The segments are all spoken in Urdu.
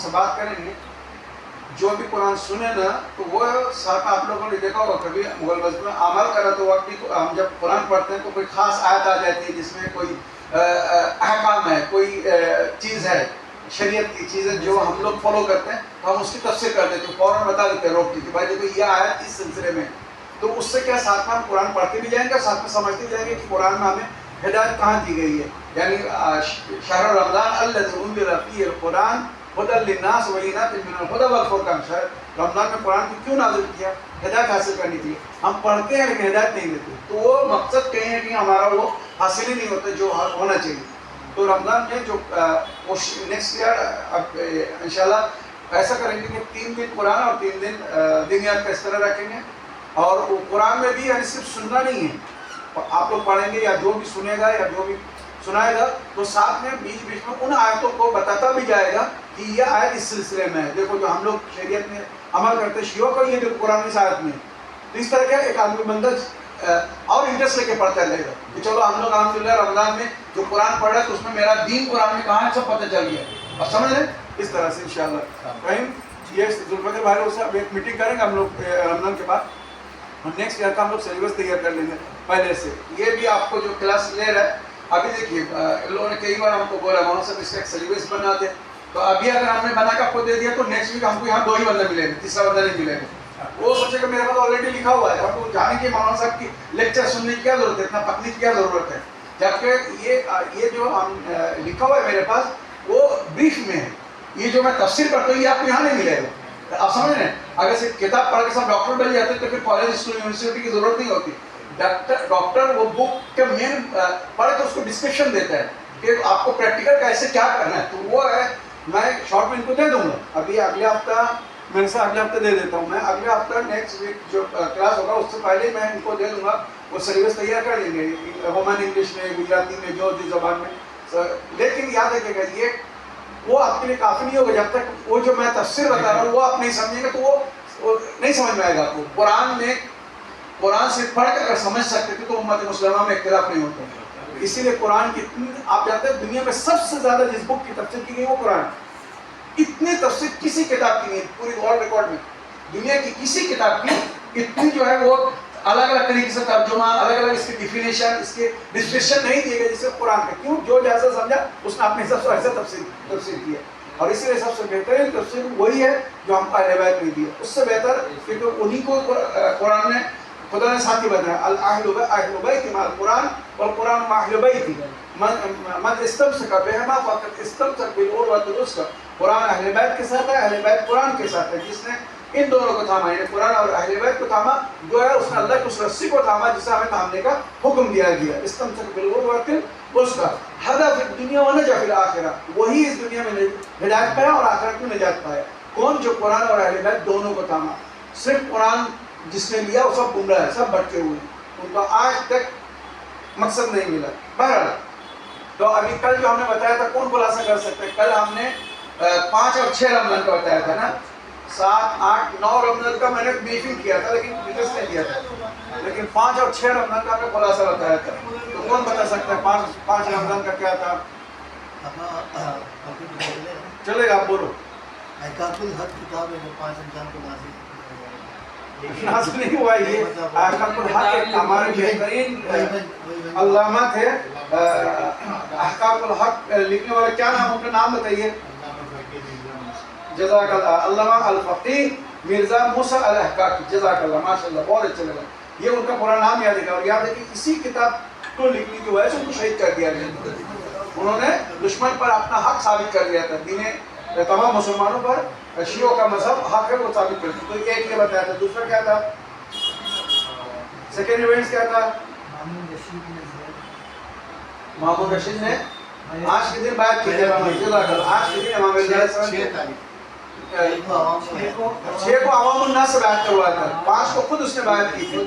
سے بات کریں گے. جو بھی قرآن سنے نا تو وہ ساتھ آپ لوگوں نے دیکھا ہوگا کبھی مغل مسجد میں عمل کرا تو وقت بھی ہم جب قرآن پڑھتے ہیں تو کوئی خاص آیت آ جاتی ہے جس میں کوئی احکام ہے, کوئی چیز ہے, شریعت کی چیزیں جو ہم لوگ فالو کرتے ہیں, تو ہم اس کی تفسیر کر دیتے ہیں, فوراً بتا دیتے ہیں, روک دیتے بھائی دیکھو یہ آیت اس سلسلے میں. تو اس سے کیا ساتھ میں ہم قرآن پڑھتے بھی جائیں گے اور ساتھ میں سمجھتے جائیں گے کہ قرآن میں ہمیں ہدایت کہاں دی گئی ہے. یعنی شہر رمضان الذی انزل فیہ القرآن ہدی للناس وبینات من الہدی والفرقان. شہر رمضان میں قرآن کو کیوں نازل کیا؟ ہدایت حاصل کرنے کے لیے. ہم پڑھتے ہیں لیکن ہدایت نہیں دیتے, تو وہ مقصد کہیں ہے کہ ہمارا وہ حاصل ہی نہیں ہوتا جو ہونا چاہیے. تو رمضان میں جو نیکسٹ ایئر اب انشاءاللہ ایسا کریں گے کہ 3 دن قرآن اور 3 دن دنیات کا اس طرح رکھیں گے. اور قرآن میں بھی یعنی صرف سننا نہیں ہے, آپ لوگ پڑھیں گے یا جو بھی سنے گا یا جو بھی سنائے گا تو ساتھ میں بیچ بیچ میں ان آیتوں کو بتاتا بھی جائے گا کہ یہ آیت اس سلسلے میں ہے. دیکھو جو ہم لوگ شریعت میں عمل کرتے ہیں شیعوں کو, یہ جو قرآن اس آیت میں, تو اس طرح کیا ایک آدمی بندہ اور انٹرسٹ لے کے پڑھتا رہے گا کہ چلو ہم لوگ الحمدللہ رمضان میں جو قرآن پڑھ رہے ہیں تو اس میں میرا دین قرآن میں کہاں ہے سب پتہ چل گیا. اور سمجھ رہے اس طرح سے انشاءاللہ کہیں یہ ذوالفقار بھائی سے اب ایک میٹنگ کریں گے ہم لوگ رمضان کے بعد. ہم نیکسٹ ایئر کا ہم لوگ سلیبس تیار کر لیں گے پہلے سے. یہ بھی آپ کو جو کلاس لے رہا ہے ابھی دیکھیے ان لوگوں نے کئی بار ہم کو بولا مولانا صاحب اس کا ایک سلیبس بنا دیں, تو ابھی اگر ہم نے بنا کے آپ کو دے دیا تو نیکسٹ ویک ہم کو یہاں 2 ہی بندے ملیں گے, تیسرا بندہ نہیں ملے گا. وہ سوچے کہ میرے پاس آلریڈی لکھا ہوا ہے, ہم کو جانے کی مولانا صاحب کی لیکچر سننے کی کیا ضرورت ہے, اتنا پکنے کی کیا ضرورت ہے, جبکہ یہ جو ہم لکھا ہوا ہے میرے پاس وہ بریف میں ہے. یہ جو میں تفسیر کرتا ہوں یہ آپ کو یہاں نہیں ملے گا. آپ سمجھ رہے ہیں, اگر صرف کتاب پڑھ کے سب ڈاکٹر بن جاتے تو پھر کالج اسکول یونیورسٹی کی ضرورت نہیں ہوتی. ڈاکٹر وہ بک کے مین پڑھ کے اس کو ڈسکرپشن دیتا ہے کہ آپ کو پریکٹیکل کیسے کیا کرنا ہے. تو وہ ہے میں شارٹ میں ان کو دے دوں گا ابھی اگلے ہفتہ, میں سے اگلے ہفتے دے دیتا ہوں. میں اگلے ہفتہ نیکسٹ ویک جو کلاس ہوگا اس سے پہلے میں ان کو دے دوں گا, وہ سلیبس تیار کر لیں گے رومن انگلش میں, گجراتی میں, جو زبان میں. لیکن یاد رکھیے گا یہ وہ آپ کے لیے کافی نہیں ہوگا جب تک وہ جو میں تفسیر بتا رہا ہوں وہ آپ نہیں سمجھیں گے تو وہ نہیں سمجھ میں آئے گا آپ کو. قرآن میں قرآن سے پڑھ کر اگر سمجھ سکتے تھے تو امت مسلمہ میں اختلاف نہیں ہوتا. اسی لیے قرآن کی آپ جانتے ہیں دنیا میں سب سے زیادہ جس بک کی تفسیر کی گئی وہ قرآن. اتنی تفسیر کسی کتاب کی نہیں پوری ورلڈ ریکارڈ میں, دنیا کی کسی کتاب کی اتنی جو ہے وہ الگ الگ طریقے سے ترجمہ, الگ الگ اس کی ڈیفینیشن, اس کے ڈسکرپشن نہیں دیے گئے جسے قرآن کا. کیوں؟ جو جیسا سمجھا اس نے اپنے حساب سے ایسا تفسیر کیا. اور اسی لیے سب سے بہترین تفسیر وہی ہے جو ہم کو اہل بیت نے دی ہے. اس سے بہتر کیونکہ انہی کو قرآن نے خدا نے ساتھی بتایا اہل بیت مع القرآن والقرآن مع اہل بیت من استمسک بہما فقد استمسک بالعروۃ الوثقی. قرآن اہل بیت کے ساتھ ہے, اہل بیت قرآن کے ساتھ ہے. جس نے ان دونوں کو تھاما یعنی قرآن اور اہل بیت کو تھاما جو ہے اس نے اللہ کی اس رسی کو تھاما جسے ہمیں تھامنے کا حکم دیا گیا. استمسک بالعروۃ الوثقی ہدی فی الدنیا ونجا فی الآخرہ. وہی اس دنیا میں ہدایت پایا اور آخرت میں نجات پایا. کون؟ جو قرآن اور اہل بیت دونوں کو تھاما. صرف قرآن جس نے لیا وہ سب گمراہ ہے, سب بھٹکے ہوئے ہیں, ان کا آج تک مقصد نہیں ملا. بہرحال تو ابھی کل جو ہم نے بتایا تھا کون خلاصہ کر سکتے ہیں؟ کل ہم نے 5 اور 6 رمضان کا بتایا تھا نا, 7, 8, 9 رمضان کا میں نے بریفنگ کیا تھا لیکن ڈیٹیلس نہیں دیا تھا. لیکن 5 اور 6 رمضان کا ہم نے خلاصہ بتایا تھا. تو کون بتا سکتا ہے 5 رمضان کا کیا تھا؟ چلے گا آپ بولو. احقاق الحق کتاب ہے 5 رمضان کو نازل نہیں ہوا. یہ احقاق الحق ایک ہمارے بہترین علامہ تھے. احقاق الحق لکھنے والے کیا نام, ان کا نام بتائیے. جزاک اللہ, علامہ الفقیہ مرزا موسیٰ الاحقاقی. جزاک اللہ, ماشاء اللہ, بہت اچھا لگا. یہ ان کا پورا نام یاد ہے. اور یاد ہے کہ اسی کتاب کو لکھنے کی وجہ سے ان کو شہید کر دیا گیا. انہوں نے دشمن پر اپنا حق ثابت کر دیا تھا. دین تمام مسلمانوں پر شیعوں کا مذہب حق ہے وہ ثابت کر دیا. تو ایک یہ بتایا تھا. دوسرا کیا تھا؟ سیکنڈ ایونٹس کیا تھا؟ مامون رشید نے آج کے دن بیعت کی. آج کے دن امام علیہ السلام 6 کو عوام الناس سے بیعت کروایا تھا. 5 کو خود اس نے بیعت کی تھی.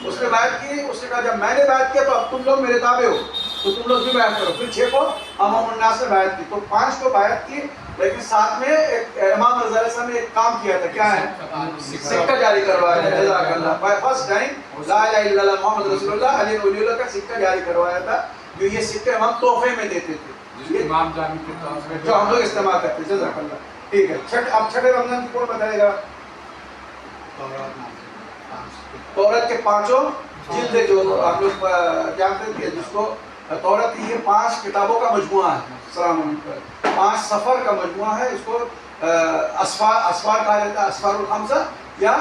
اس نے بیعت کی, اس نے کہا جب میں نے بیعت کیا تو اب تم لوگ میرے تابع ہو تو تم لوگ بھی بیعت کرو. پھر 6 کو عوام الناس سے بیعت کی. تو 5 کو بیعت کی لیکن ساتھ میں امام رضا علیہ السلام نے ایک کام کیا تھا. کیا ہے؟ سکہ جاری کروایا تھا. جزاک اللہ. فرسٹ ٹائم لا الہ الا اللہ محمد رسول اللہ علی ولی اللہ کا سکہ جاری کروایا تھا, جو یہ سکے امام تحفے میں دیتے تھے, جو ہم لوگ استعمال کرتے. جزاک اللہ. ٹھیک ہے. اب چھٹے رمضان کی کون بتائے گا؟ تورات کے پانچوں جلد جو آپ لوگ جانتے تھے جس کو تورات یہ 5 کتابوں کا مجموعہ ہے. السلام علیکم. 5 سفر کا مجموعہ ہے. اس کو اسفار کہا جاتا ہے. اسفار الخمسہ یا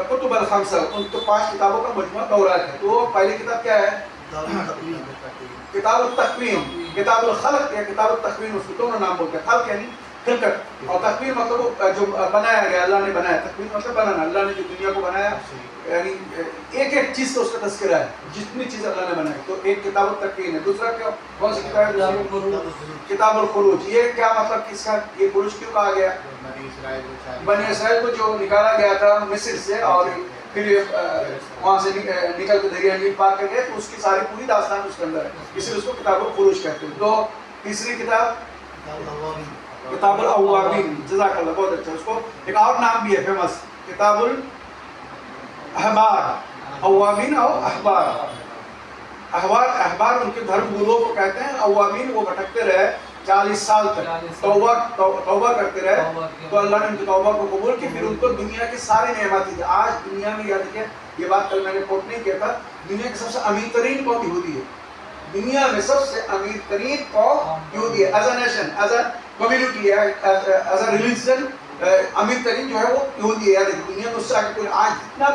کتب الخمسہ. ان کو 5 کتابوں کا مجموعہ تورات ہے. تو پہلی کتاب کیا ہے؟ کتاب التکوین. کتاب الخلق یا کتاب التکوین، اس کو دونوں نام بولتے ہیں. خلق یعنی خلقت، اور تکوین مطلب جو بنایا گیا، اللہ نے بنایا. تکوین مطلب بنانا. اللہ نے جو دنیا کو بنایا، یعنی ایک ایک چیز کا اس کا تذکرہ ہے، جتنی چیز اللہ نے بنائی. تو ایک کتاب التکوین ہے. دوسرا کیا کون سی کتاب ہے؟ کتاب الخروج. یہ کیا مطلب کس کا؟ یہ خروج کیوں کہا گیا؟ بنی اسرائیل کو جو نکالا گیا تھا مصر سے، اور پھر وہاں سے نکل کے دریا نیل پار کر گئے، تو اس کی ساری پوری داستان اس کے اندر ہے، اس لیے اس کو کتاب الخروج کہتے ہیں. تو تیسری کتاب کتاب الاوابین. جزاک اللہ، بہت اچھا. اس کو ایک اور نام بھی ہے فیمس، کتاب الاحبار. اوابین اور احبار. احبار ان کے دھرم گروہوں کو کہتے ہیں. اوابین وہ بھٹکتے رہے 40 سال تک، توبہ کرتے رہے، تو اللہ نے ان کی توبہ کو قبول کی. پھر ان کو دنیا کی ساری نعمتیں دی. آج دنیا میں یاد رکھیں، یہ بات کل میں نے کوٹ نہیں کیا تھا، دنیا کی سب سے امیر ترین قوم یہودی ہے. دنیا میں سب سے امیر ترین قوم یہودی ہے. As a nation, as a community ہے، ایز اے ریلیجن، امیر ترین جو ہے وہ یہودی ہے. یاد رکھیں دنیا میں اس سے آگے کوئی. آج جتنا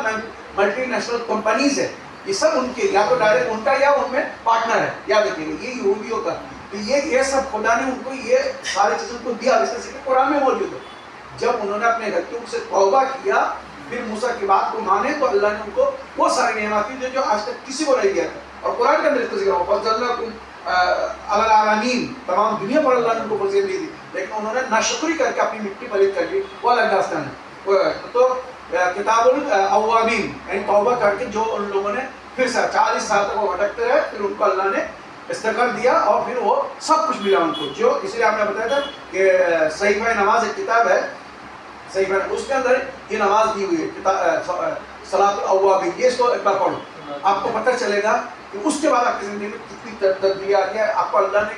ملٹی نیشنل کمپنیز ہے، یہ سب ان کے یا تو ڈائریکٹ ان کا یا ان میں پارٹنر ہے. یاد رکھیں یہ یہودیوں کا. تو یہ سب خدا نے ان کو یہ ساری چیزوں کو دیا، اس طرح سے قرآن میں موجود ہے. جب انہوں نے اپنے غلطیوں سے توبہ کیا، پھر موسیٰ کی بات کو مانے، تو اللہ نے ان کو وہ ساری نعمتیں دی جو آج تک کسی کو نہیں دیا تھا. اور قرآن کا اندر اس کا ذکر ہو فضلناکم علی العالمین، تمام دنیا پر اللہ نے ان کو فضیلت دی. لیکن انہوں نے ناشکری کر کے اپنی مٹی پلید کر لی، وہ الگ داستان ہے. تو کتاب الاوابین یعنی توبہ کر کے جو ان لوگوں نے پھر سے 40 سال تک وہ بھٹکتے رہے، پھر ان کو اللہ نے استغفار دیا اور پھر وہ سب کچھ ملا ان کو. جو اس لیے آپ نے بتایا تھا کہ صحیفہ نماز ایک کتاب ہے، صحیفہ اس کے اندر یہ نماز دی ہوئی ہے، صلاۃ الاوابین. یہ اس کو ایک بار پڑھو، آپ کو پتہ چلے گا کہ اس کے بعد آپ کی زندگی میں کتنی تبدیلی آ گیا. آپ کو اللہ نے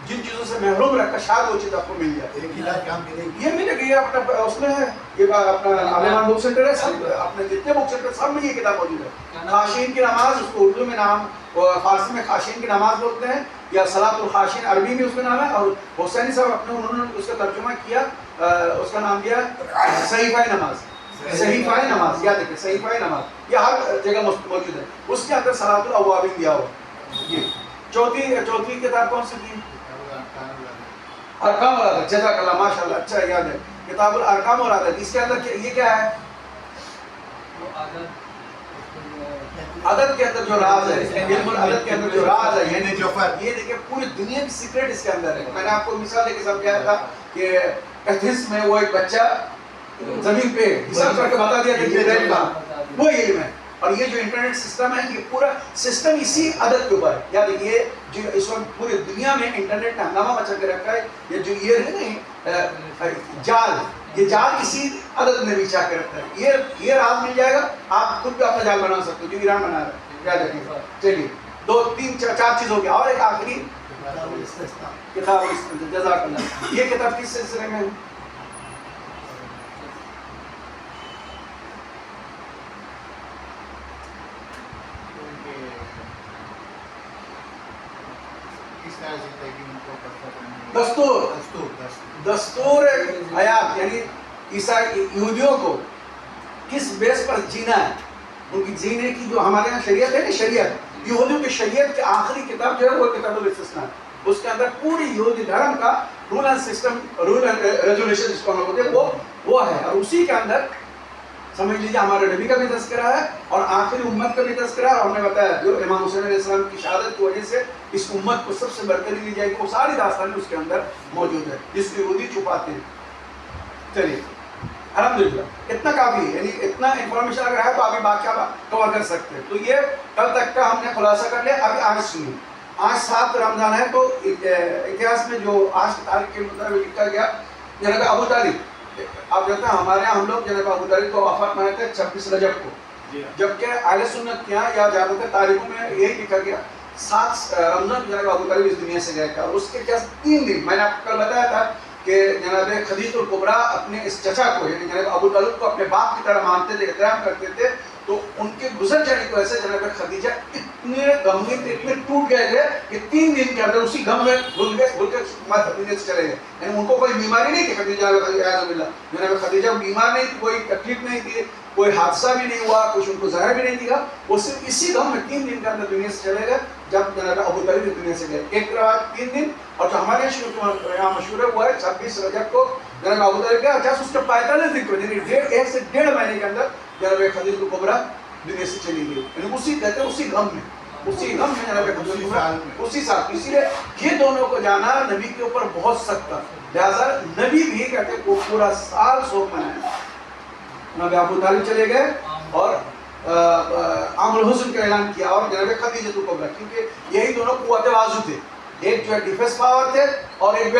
جن چیزوں سے محروم رکھا، شاید وہ چیز آپ کو مل جائے. یہ ملے گی، یہ اپنا اس میں ہے، یہ اپنا عالمان بک سینٹر ہے، سب اپنے جتنے بک سینٹر سب میں یہ کتاب موجود ہے. خاشعین کی نماز، اس کو اردو میں نام، فارسی میں خاشعین کی نماز بولتے ہیں، یا صلاۃ الخاشعین عربی میں اس کا نام ہے. اور حسینی صاحب انہوں نے اس کا ترجمہ کیا، اس کا نام دیا صحیفہ نماز. صحیفہ نماز، یاد رکھیں صحیفہ نماز یہ ہر جگہ موجود ہے. اس کے اندر صلاۃ الاوابین دیا ہوا. یہ چوتھی کتاب کون سی تھی؟ ارکام اور عادت. جزاک اللہ، ماشاء اللہ، اچھا یاد ہے. کتاب الارکام اور عادت. اس کے اندر یہ کیا ہے؟ عدد کے اندر جو راز ہے، علم العدد کے اندر جو راز ہے، یہ دیکھیں پوری دنیا کی سیکرٹ اس کے اندر ہے. میں نے آپ کو مثال دے کے سمجھایا تھا کہ ایتھنس میں وہ ایک بچہ زمین پہ حساب کر کے بتا دیا کہ یہ ریٹ کا وہ علم ہے. اور یہ جو انٹرنیٹ سسٹم ہے، یہ پورا سسٹم اسی عدد کے اوپر ہے. یاد یہ جو اس وقت پوری دنیا میں انٹرنیٹ نے ہنگامہ مچا کے رکھا ہے، یہ جو یہ ہے نا جال، یہ جال اسی عدد میں بچھا کے رکھتا ہے. یہ راز مل جائے گا، آپ خود بھی اپنا جال بنا سکتے ہو جو ایران بنا رہا ہے. یاد رکھیے. چلیے 2 3 4 چیز ہو گیا. اور ایک آخری کتاب جزاک اللہ. یہ کتاب کس سلسلے میں ہے؟ دستور حیات، یعنی یہودیوں کو کس بیس پر جینا ہے، ان کی جینے کی جو ہمارے یہاں شریعت ہے نا، شریعت یہودیوں کی شریعت کی آخری کتاب جو ہے وہ کتاب الاستثناء ہے. اس کے اندر پوری یہودی دھرم کا rule and system, rule and regulation جس کو ہم بولتے ہیں وہ ہے. اور اسی کے اندر سمجھ لیجیے ہمارے نبی کا بھی تذکرہ ہے اور آخری امت کا بھی تذکرہ ہے. اور ہم نے بتایا جو امام حسین علیہ السلام کی شہادت کی وجہ سے اس امت کو سب سے برتری دی جائے گی، وہ ساری داستانیں اس کے اندر موجود ہے جس کو یہودی چھپاتے ہیں. چلیے الحمدللہ اتنا کافی ہے، یعنی اتنا انفارمیشن اگر ہے تو ابھی باقی کور کر سکتے ہیں. تو یہ کل تک کا ہم نے خلاصہ کر لیا. ابھی آج سنیے، آج 7 رمضان ہے، تو اتہاس میں جو آج کی تاریخ کے مطابق لکھا گیا جناب ابو طالب، آپ جانتے ہیں ہمارے یہاں ہم لوگ جناب ابو طالب کو وفات مناتے ہیں 26 رجب کو، جبکہ اہل سنت کے یہاں یا زیادہ تر تاریخوں میں یہی لکھا گیا 7 رمضان جناب ابو طالب اس دنیا سے گئے تھے. اور اس کے جسٹ 3 دن میں نے آپ کو کل بتایا تھا کہ جناب خدیجہ الکبریٰ اپنے اس چچا کو یعنی جناب ابو طالب کو اپنے باپ کی طرح مانتے تھے, احترام کرتے تھے, تو ان کے گزر جانے کی وجہ سے جناب خدیجہ اتنے غمگین تھے, اتنے ٹوٹ گئے تھے کہ 3 دن کے اندر اسی غم میں بھول کے مدینے سے چلے گئے. یعنی ان کو کوئی بیماری نہیں تھی جناب خدیجہ بیمار نہیں تھی, کوئی تکلیف نہیں تھی, کوئی حادثہ بھی نہیں ہوا, کچھ ان کو زہر بھی نہیں دیا, وہ صرف اسی غم میں 3 دن کے اندر دنیا سے چلے گئے جب جناب ابو طالب دنیا سے گئے. ایک روایت 3 دن, اور جو ہمارے یہاں مشہور ہے وہ ہے 26 رجب کو جناب ابو طالب گیا, جس اس کے 45 دن کو یعنی 1 سے 1.5 مہینے کے اندر جناب خدیجہ الکبریٰ دنیا سے چلی گئی. یعنی اسی کہتے ہیں اسی غم میں جناب خدیجہ الکبریٰ اسی سال. اسی لیے یہ دونوں کو جانا نبی کے اوپر بہت سخت تھا, لہٰذا نبی بھی کہتے ہیں وہ پورا سال سوگ منایا. جناب ابو طالب چلے گئے اور عام الحزن کا اعلان کیا, اور جناب خدیجہ الکبریٰ, کیونکہ یہی دونوں قوت بازو تھے, ایک جو ہے ڈیفنس پاور تھے اور ایک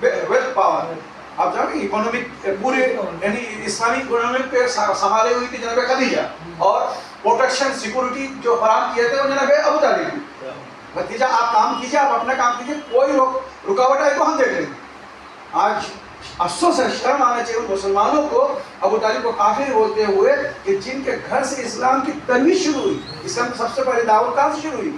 ویلتھ پاور. آپ جانتے ہیں اکنامک پورے یعنی اسلامی اکنامک پہ سنبھالے ہوئی تھی جناب خدیجہ, اور پروٹیکشن سیکورٹی جو فراہم کیے تھے وہ جناب ابو طالب نے. بھتیجہ آپ کام کیجیے, آپ اپنا کام کیجیے, کوئی رکاوٹ آئی تو ہم دیکھ لیں گے. آج افسوس ہے, شرم آنا چاہیے ان مسلمانوں کو ابو طالب کو کافر بولتے ہوئے کہ جن کے گھر سے اسلام کی ترویج شروع ہوئی, اسلام کی سب سے پہلے دعوت کہاں سے شروع ہوئی.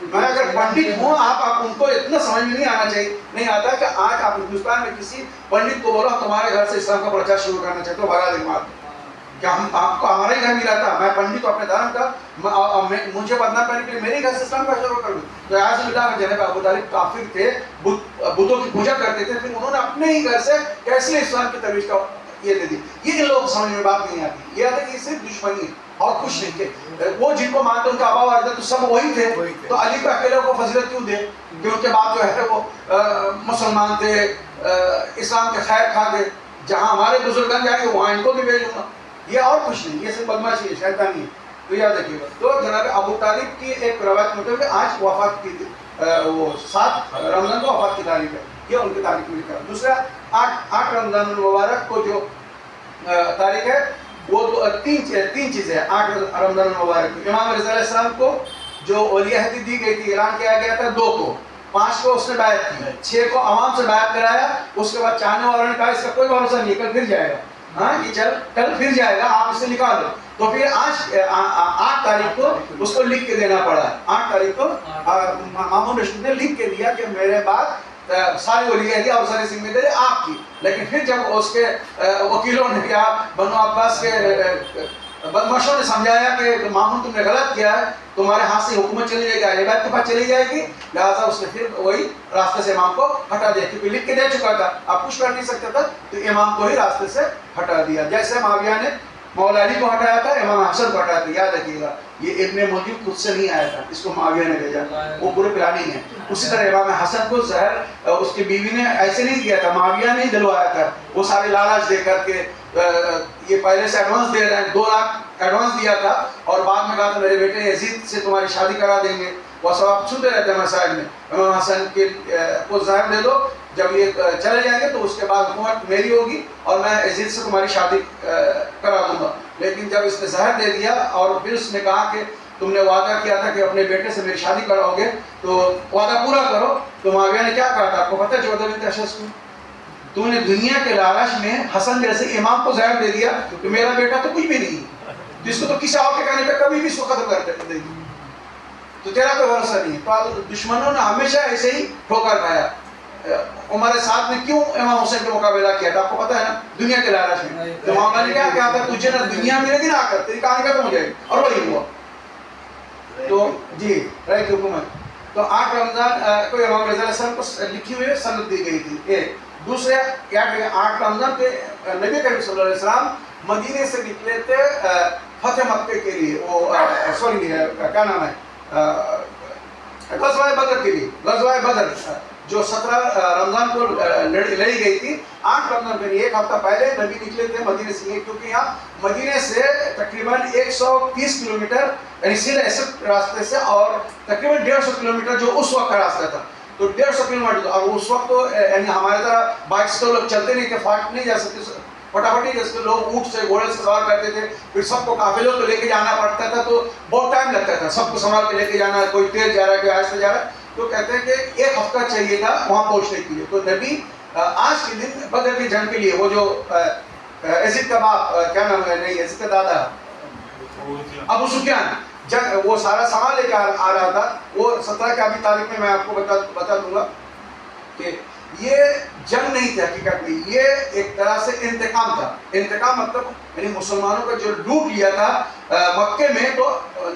میں اگر پنڈت ہوں, آپ ان کو اتنا سمجھ میں نہیں آنا چاہیے, نہیں آتا کہ آج آپ ہندوستان میں کسی پنڈت کو بولو تمہارے گھر سے اسلام کا پرچار شروع کرنا چاہتے ہو, بھگا دیں گے. کیا ہم آپ کو ہمارا ہی گھر ملا تھا, میں پنڈت ہوں اپنے دھرم کا, مجھے بدنام کرنے کے لیے میرے گھر سے اسلام کا شروع کر دوں. تو اعوذ باللہ, جناب ابو طالب کافر تھے, بتوں کی پوجا کرتے تھے, پھر انہوں نے اپنے ہی گھر سے کیسے اسلام کی ترویج کا یہ دے دی. یہ ان لوگوں کو سمجھ میں بات نہیں آتی, یہ آتا ہے کہ یہ صرف دشمنی ہے اور کچھ نہیں. کہ وہ جن کو مانتے ان کا آبا و اجداد تو سب وہی تھے, تو علی کو اکیلے کو فضیلت کیوں دے کہ ان کے بعد جو ہے وہ مسلمان تھے, اسلام کے خیر خواہ تھے. جہاں ہمارے بزرگان جائیں گے وہاں ان کو بھی بھیجوں گا. یہ اور کچھ نہیں, یہ صرف بدماشی ہے, شیطانی ہے. تو یاد رکھیے گا. تو جناب ابو طالب کی ایک روایت مطلب کہ آج وفات کی وہ 7 رمضان کو وفات کی تاریخ ہے, یہ ان کی تاریخ میں لکھا ہے. دوسرا 8 رمضان المبارک کو جو تاریخ ہے وہ 3 چیزیں ہیں. 8 رمضان المبارک امام رضا علیہ السلام کو جو ولیعہدی دی گئی تھی, اعلان کیا گیا تھا 2 کو, 5 کو اس نے بیعت کی, 6 کو عوام سے بیعت کرایا. اس کے بعد چاہنے والوں نے کہا اس کا کوئی بھروسہ نہیں, کل پھر جائے گا, ہاں یہ کل پھر جائے گا, آپ اسے نکالو. تو پھر آج 8 تاریخ کو اس کو لکھ کے دینا پڑا. 8 تاریخ کو مامون رشید نے لکھ کے دیا کہ میرے بعد ساری ولیعہدی اور ساری ذمہ داری آپ کی. لیکن پھر جب اس کے وکیلوں نے یا بنو عباس کے بدماشوں نے سمجھایا کہ مامون تم نے غلط کیا ہے, تمہارے ہاتھ سے حکومت چلی جائے گی, اہل بیت کے پاس چلی جائے گی, لہٰذا اس نے پھر وہی راستے سے امام کو ہٹا دیا, کیونکہ لکھ کے دے چکا تھا, اب کچھ کر نہیں سکتا تھا, تو امام کو ہی راستے سے ہٹا دیا. جیسے معاویہ نے مولا علی کو ہٹایا تھا, امام حسن کو ہٹایا تھا. یاد رکھیے گا, یہ ابن موجود خود سے نہیں آیا تھا, اس کو معاویہ نے بھیجا, وہ پورے پلاننگ ہے. اسی طرح امام حسن کو زہر اس کی بیوی نے ایسے نہیں دیا تھا, معاویہ نے دلوایا تھا. وہ سارے لالچ دے کر کے یہ پہلے سے ایڈوانس دے رہے ہیں, 2 لاکھ ایڈوانس دیا تھا, اور بعد میں کہا تھا میرے بیٹے یزید سے تمہاری شادی کرا دیں گے. وہ سب آپ سنتے رہتے ہیں مسائل میں, امام حسن کو زہر دے دو, جب یہ چلے جائیں گے تو اس کے بعد حکومت میری ہوگی اور میں یزید سے تمہاری شادی کرا دوں گا. لیکن جب اس نے زہر دے دیا اور پھر اس نے کہا کہ تم نے وعدہ کیا تھا کہ اپنے بیٹے سے میری شادی کراؤ گے تو وعدہ پورا کرو, تو معاویہ نے کیا کہا تھا آپ کو پتہ ہے, 14 بنت اشعث کو, تو نے دنیا کے لالچ میں حسن جیسے امام کو زہر دے دیا کہ میرا بیٹا تو کچھ بھی نہیں, جس کو تو کسی اور کے کہنے پہ کبھی بھی اس کو ختم کر دے گی, تو تیرا کوئی بھروسہ نہیں. تو دشمنوں نے ہمیشہ ایسے ہی ٹھوکر کھایا. عمر سعد نے کیوں امام حسین کا مقابلہ کیا تھا, آپ کو پتہ ہے نا, دنیا کے لالچ میں. تو معاملہ نے کیا کہا تھا, تجھے نہ دنیا ملے گی نہ آخرت, تیری کہانی ختم ہو جائے گی, اور وہی ہوا. تو جی رائے کی حکومت. تو 8 رمضان کو امام رضا علیہ السلام کو لکھی ہوئی سند دی گئی تھی. ایک دوسرے کیا کہ 8 رمضان پہ نبی کریم صلی اللہ علیہ وسلم مدینے سے نکلے تھے فتح مکہ کے لیے, وہ سوری کیا نام ہے, غزوہ بدر کے لیے. غزوہ بدر جو 17 رمضان کو لڑی گئی تھی, 8 رمضان کے لیے 1 ہفتہ پہلے نبی نکلے تھے مدینے سے, کیونکہ یہاں مدینے سے تقریباً 130 کلومیٹر یعنی سیدھے ایسے راستے سے, اور تقریباً 150 کلومیٹر جو اس وقت کا راستہ تھا, تو 150 کلومیٹر. اور اس وقت تو یعنی ہمارے طرح بائک سے تو لوگ چلتے نہیں تھے, فاٹ نہیں جا سکتے فٹافٹ ہی, جیسے لوگ اونٹ سے گھوڑے سے سوار کرتے تھے, پھر سب کو قافلوں کو لے کے جانا پڑتا تھا, تو بہت ٹائم لگتا تھا سب کو سنبھال کے لے کے جانا, کوئی تیز جا رہا ہے کوئی آہستہ جا رہا ہے, تو کہتے ہیں کہ 1 ہفتہ چاہیے تھا وہاں پہنچنے کے لیے. تو نبی آج کے دن بدر کی جنگ کے لیے وہ جو یزید کا باپ کیا نام ہے نہیں یزید کا دادا ابو سفیان وہ سارا سامان لے کے آ رہا تھا. وہ 17 کی تاریخ میں آپ کو بتا دوں گا کہ یہ جنگ نہیں تھی حقیقت میں, یہ ایک طرح سے انتقام تھا. انتقام مطلب یعنی مسلمانوں کا جو لوٹ لیا تھا مکے میں, تو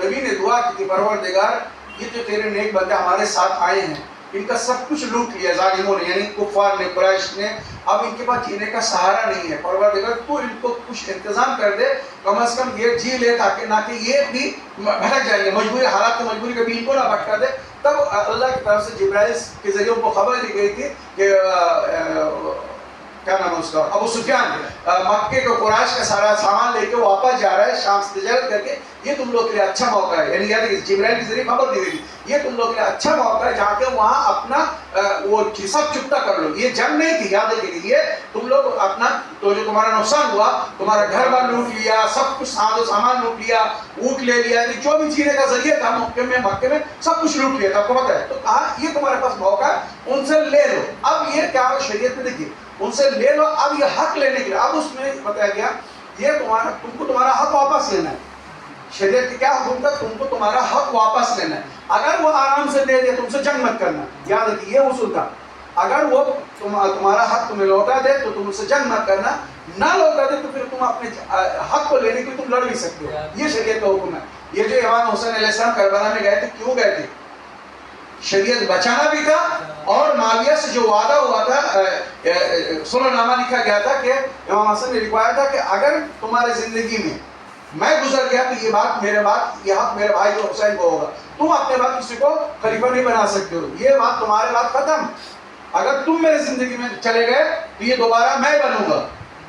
نبی نے دعا کی تھی پروردگار یہ جو تیرے نیک بندے ہمارے ساتھ آئے ہیں ان کا سب کچھ لوٹ لیا ظالموں نے, یعنی کفار نے, قریش نے. اب ان کے پاس جینے کا سہارا نہیں ہے. پروردگار تو ان کو کچھ انتظام کر دے, کم از کم یہ جی لے تاکہ نہ کہ یہ بھی بھٹک جائیں گے, مجبوری حالات میں مجبوری کبھی ان کو نہ بھٹکا دے. تب اللہ کی طرف سے جبرائیل کے ذریعے ان کو خبر دی گئی تھی کہ کیا نام ہے اس کا, ابو سفیان مکے کو قریش کا سارا سامان لے کے واپس جا رہا ہے شام سے تجارت کر کے. یہ تم لوگ کے لیے اچھا موقع ہے, یعنی یاد رکھیے جبرائیل کے ذریعے خبر دی گئی, یہ تم لوگ کے لیے اچھا موقع ہے جا کے وہاں اپنا وہ سب چپٹا کر لو. یہ جنگ نہیں تھی, یاد رکھیے, یہ تم لوگ اپنا تو جو تمہارا نقصان ہوا, تمہارا گھر بار لوٹ لیا, سب کچھ سامان لوٹ لیا, اونٹ لے لیا, جو بھی جینے کا ذریعہ تھا مکے میں سب کچھ لوٹ لیا تھا, آپ کو پتا ہے. تو کہا یہ تمہارے پاس موقع ہے, ان سے لے لو. اب یہ کیا شریعت میں دیکھیے, ان سے لے لو. اب یہ حق لینے کے لیے اب اس میں بتایا گیا یہ تم کو تمہارا حق واپس لینا ہے. شریعت کی کیا حکم تھا, تم کو تمہارا حق واپس لینا ہے. اگر وہ آرام سے دے دے تم سے جنگ مت کرنا, یاد رکھیے یہ اصول تھا. اگر وہ تمہارا حق تمہیں لوٹا دے تو تم سے جنگ مت کرنا, نہ لوٹا دے تو پھر تم اپنے حق کو لینے کے لیے تم لڑ بھی سکتے ہو. یہ شریعت کا حکم ہے. یہ جو امام حسین علیہ السلام کربلا میں گئے تھے, کیوں گئے تھے؟ شریعت بچانا بھی تھا, اور معاویہ سے جو وعدہ ہوا تھا, صلح نامہ لکھا گیا تھا کہ امام حسن نے لکھوایا تھا کہ اگر تمہارے زندگی میں میں گزر گیا تو یہ بات میرے بعد یہ حق میرے بھائی جو حسین کو ہوگا, تم اپنے بعد کسی کو خلیفہ نہیں بنا سکتے ہو, یہ بات تمہارے بعد ختم. اگر تم میرے زندگی میں چلے گئے تو یہ دوبارہ میں بنوں گا,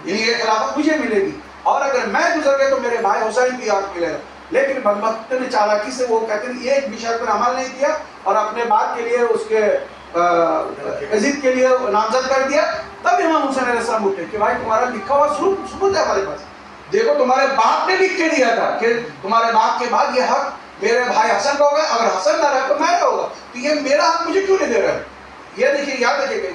یعنی یہ خلافت مجھے ملے گی, اور اگر میں گزر گیا تو میرے بھائی حسین کی حق ملے گا. لیکن بدبخت نے چالاکی سے وہ کہتے ہیں ایک بھی شرط پر عمل نہیں کیا, اور اپنے بات کے لیے اس کے عزت کے لیے نامزد کر دیا. تب امام حسین علیہ السلام اٹھے کہ بھائی تمہارا لکھا ہوا ثبوت ہے ہمارے پاس, دیکھو تمہارے باپ نے لکھ کے دیا تھا کہ تمہارے باپ کے بعد یہ حق میرے بھائی حسن کا ہوگا, اگر حسن نہ رہا تو میں ہوگا, تو یہ میرا حق مجھے کیوں نہیں دے رہا ہے. یہ دیکھیے, یاد رکھیے,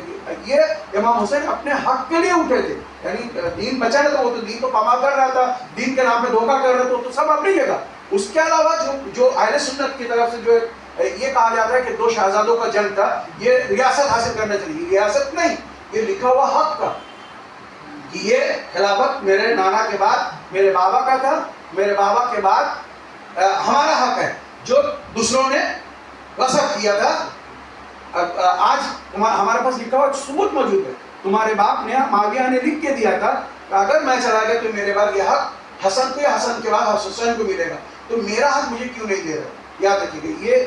یہ امام حسین اپنے حق کے لیے اٹھے تھے, یعنی دین بچانا تھا, وہ تو دین کو پامال کر رہا تھا, دین کے نام پہ دھوکہ کر رہا تھا, تو سب اپنی جگہ. اس کے علاوہ جو اہل سنت کی طرف سے جو یہ کہا جاتا ہے کہ 2 شہزادوں کا جنگ تھا, یہ ریاست حاصل کرنا چاہیے, ریاست نہیں, یہ لکھا ہوا حق تھا کہ یہ خلافت میرے نانا کے بعد میرے بابا کا تھا, میرے بابا کے بعد ہمارا حق ہے جو دوسروں نے غصب کیا تھا. آج ہمارے پاس لکھا ہوا ثبوت موجود ہے, تمہارے باپ نے معاویہ نے لکھ کے دیا تھا کہ اگر میں چلا گیا تو میرے بعد یہ حق حسن کو, یا حسن کے بعد حسین کو ملے گا, تو میرا حق مجھے کیوں نہیں دے رہا. یاد رکھیے گا یہ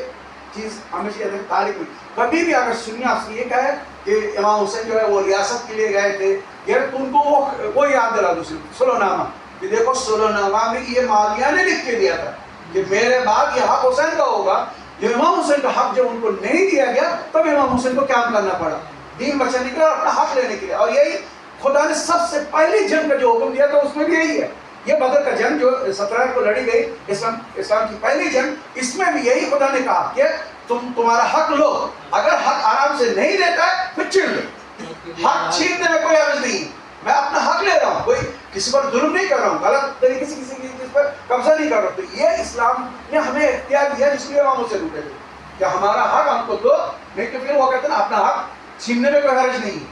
چیز ہمیشہ تاریخ میں کبھی بھی اگر سنی آپ سے یہ کہے کہ امام حسین جو ہے وہ ریاست کے لیے گئے تھے, یار تم کو وہ یاد دلا دوسری صلح نامہ, کہ دیکھو صلح نامہ میں یہ معاویہ نے لکھ کے دیا تھا کہ میرے بعد یہ حق حسین کا ہوگا. جو امام حسین کا حق جب ان کو نہیں دیا گیا تب امام حسین کو کیا کرنا پڑا, دین بچانے کے لیے, اپنا حق لینے کے لیے. اور یہی خدا نے سب سے پہلی جنگ کا جو حکم دیا تھا اس میں بھی یہی ہے. یہ بدر کا جنگ جو 17 کو لڑی گئی, اسلام کی پہلی جنگ, اس میں بھی یہی خدا نے کہا کہ تمہارا حق لو, اگر حق آرام سے نہیں دیتا ہے پھر چھین لو. حق چھیننے میں کوئی حرج نہیں, میں اپنا حق لے رہا ہوں, کوئی کسی پر ظلم نہیں کر رہا ہوں, غلط طریقے سے کسی کی چیز پر قبضہ نہیں کر رہا ہوں. تو یہ اسلام نے ہمیں اختیار دیا جس لیے ہم اسے روکے تھے کہ ہمارا حق ہم کو دو, نہیں تو پھر وہ کہتے ہیں نا اپنا حق چھیننے میں کوئی حرج نہیں.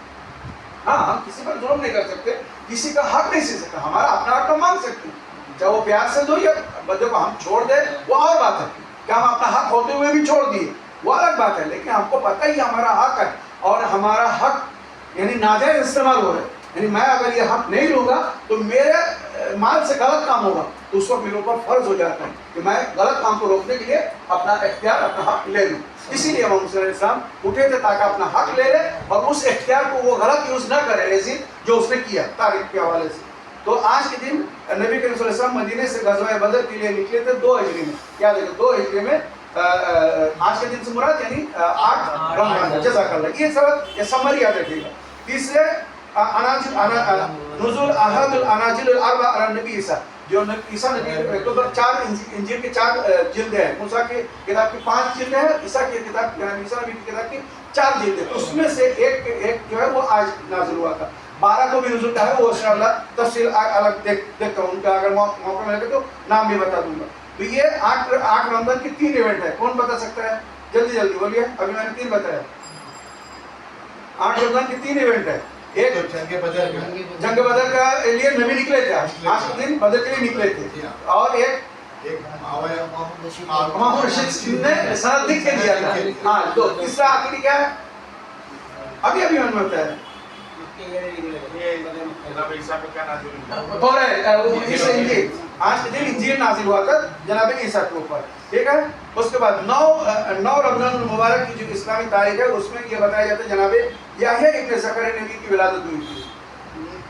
ہاں, ہم کسی پر ظلم نہیں کر سکتے, کسی کا حق نہیں چھین سکتے, ہمارا اپنا حق ہم مانگ سکتے ہیں, چاہے وہ پیار سے دو یا بندے کو ہم چھوڑ دیں وہ اور بات ہے, کہ ہم اپنا حق ہوتے ہوئے بھی چھوڑ دیے وہ الگ بات ہے. لیکن ہم کو پتہ ہی ہمارا حق ہے, اور ہمارا حق یعنی ناجائز استعمال ہو رہا ہے, یعنی میں اگر یہ حق نہیں لوں گا تو میرے مال سے غلط کام ہوگا, تو اس وقت میرے اوپر فرض ہو جاتا ہے کہ میں غلط کام کو روکنے کے لیے اپنا اختیار, اپنا حق لے لوں. اسی لیے امام حسین علیہ السلام اٹھے تھے تاکہ اپنا حق لے لے, اور اس اختیار کو وہ غلط یوز نہ کرے ایسی جو اس نے کیا تاریخ کے حوالے سے. تو آج کے دن نبی کریم صلی اللہ علیہ وسلم مدینے سے غزوہ بدر کے لیے نکلے تھے 2 ہجری میں. کیا دیکھیں 2 ہجری میں, آج کے دن سے مراد یعنی 8 رمضان. جزاک اللہ. یہ سب یہ سمری یاد رکھیے گا. تیسرے نزول احد الاناجیل الاربع علی النبی عیسیٰ, جو عیسیٰ نبی تو 4 انجیل کے 4 جلدیں ہیں, موسیٰ کی کتاب کی 5 جلدیں ہیں, عیسیٰ کی کتاب یعنی عیسیٰ نبی کی کتاب کی 4 جلدیں، اس میں سے ایک جو ہے وہ آج نازل ہوا تھا. 12 کو بھی نزول کا ہے، وہ انشاءاللہ تفصیل الگ دیکھتا ہوں ان کا، اگر موقع ملے تو نام بھی بتا دوں گا. تو یہ 8 رمضان کی 3 ایونٹ ہے. کون بتا سکتا ہے؟ جلدی جلدی بولیے. ابھی میں نے 3 بتایا. 8 رمضان کی 3 ایونٹ ہے. ایک جنگ بدر کا لیے نبی نکلے تھے، آج کے دن بدر کے لیے نکلے تھے، اور ایک محمود رشید نے سند لکھ کے دیا تھا. ہاں، تو تیسرا آخری کیا ہے؟ ابھی میں نے بتایا آج کے دن انجیل نازل ہوا تھا جناب عیسیٰ کے اوپر. ٹھیک ہے. اس کے بعد 9 رمضان المبارک کی جو اسلامی تاریخ ہے اس میں یہ بتایا جاتا ہے جناب یحییٰ ابن زکریا نبی کی ولادت ہوئی تھی.